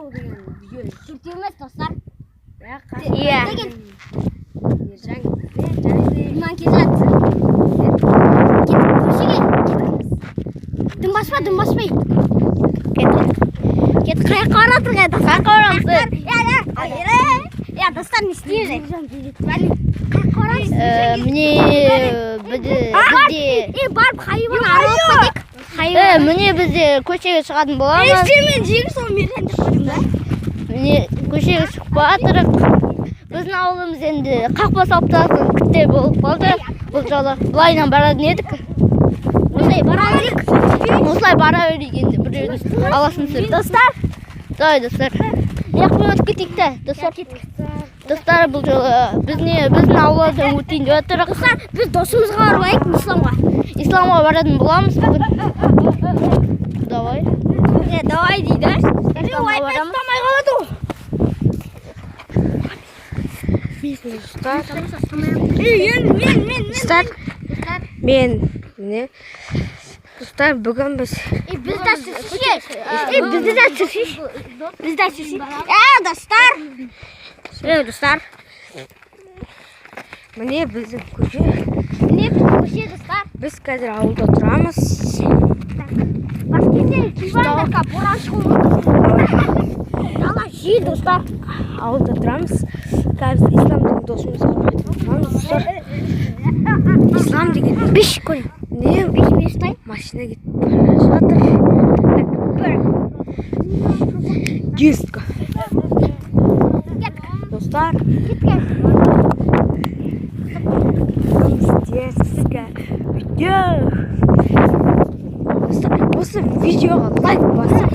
тау деген видео шүрт емес достар. Иә. Ержан Иман Кезат. Дым баспай. Кет қай қаратыр қайда? Қай қаратыр? Я достар не істейміз. Міне бізде Барып хайуан аралап кетек. міне бізде көшеге шығатын боламыз. Мен жеңіл сол мерген деп қойдым да. Міне көшеге шығып жатырық. Біздің ауылымыз енді қақпа салып тастаған күтте болып қалды. Бұл жолы былайынан баратын едік. Осылай бара берейік. Осылай бара берейік енді біреудің аласын сүр. Достар. Давай достар. Яқпен өтіп кетейік те достар. Достар бұл жолы біздің ауылдан өтейін деп жатырық. Достар, біз досымызға барайық исламға. Исламға баратын боламыз бүгін. Давай. Давай дейді. Исламға барамыз. Мен достар бүгін біз бізде достар міне біздің көше достар. біз қазір ауылда тұрамыз. Достар. Ауылда тұрамыз. Қазір исламдың досымызға тұрамыз достар. Ислам деген Биш көрейін. не машина кетіп бара жатыр. Дескі. Достар. Дескі. Осы видеоға лайк басып.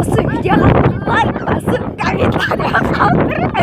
Осы видеоға лайк басып, комментария қалдырып.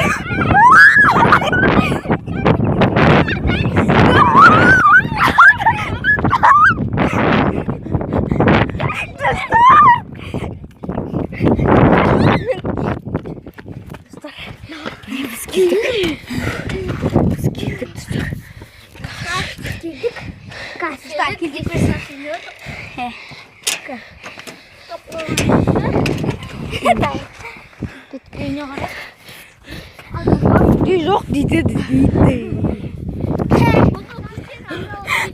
Жоқ дейді.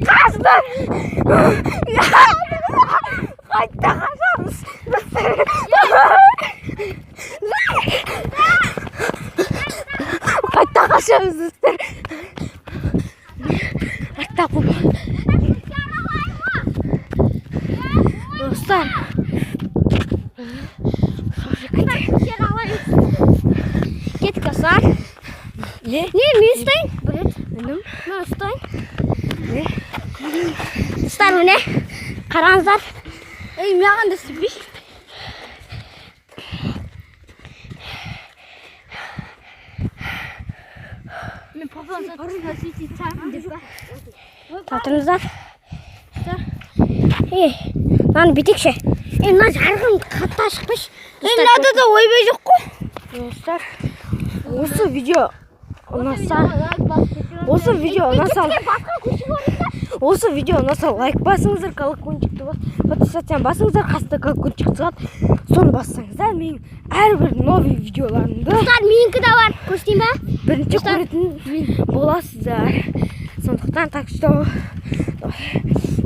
Қашты! Қайта қашамыз. Қайта қашамыз достар. Қайта қол. Достар. Кетік достар. Не, мен ұстайын? Мен ұстайын. Достар, міне қараңыздар. Маған да сүбей. Мен папамызға сөйтіп Татыңыздар. Мынаны бітекші. Мына жарғын қатта шықпыш. Мынада да ойбай жоқ қой. Достар, осы видео ұнаса лайк басыңыздар, колокольчикті подписаться басыңыздар, қасында колокольчик шығады. Соны бассаңыздар, менің әрбір новый видеоларымды Достар, менікі де бар. Көрсетейін ба? бірінші көретін боласыздар. Сондықтан так что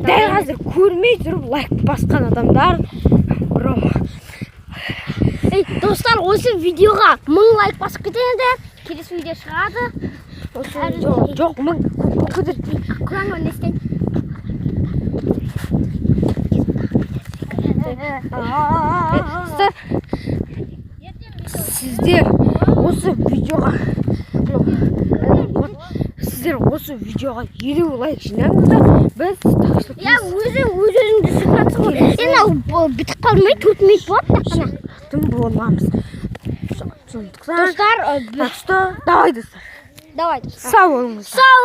дәл қазір көрмей жүріп лайк басқан адамдар, бро. Достар, осы видеоға 1000 лайк басып кетіңіздер. Келесі видео шығады. Жоқ, мың көтеріп Құран өнестен. Сіздер осы видеоға 50 лайк жинаңыздар. Біз Өзіңді сүріп ғой. Бітіп қалмай 4 минут болады тақана. Тым боламыз. Сондықтан, Достар, давай достар. давай. Сау болыңыздар. Сау.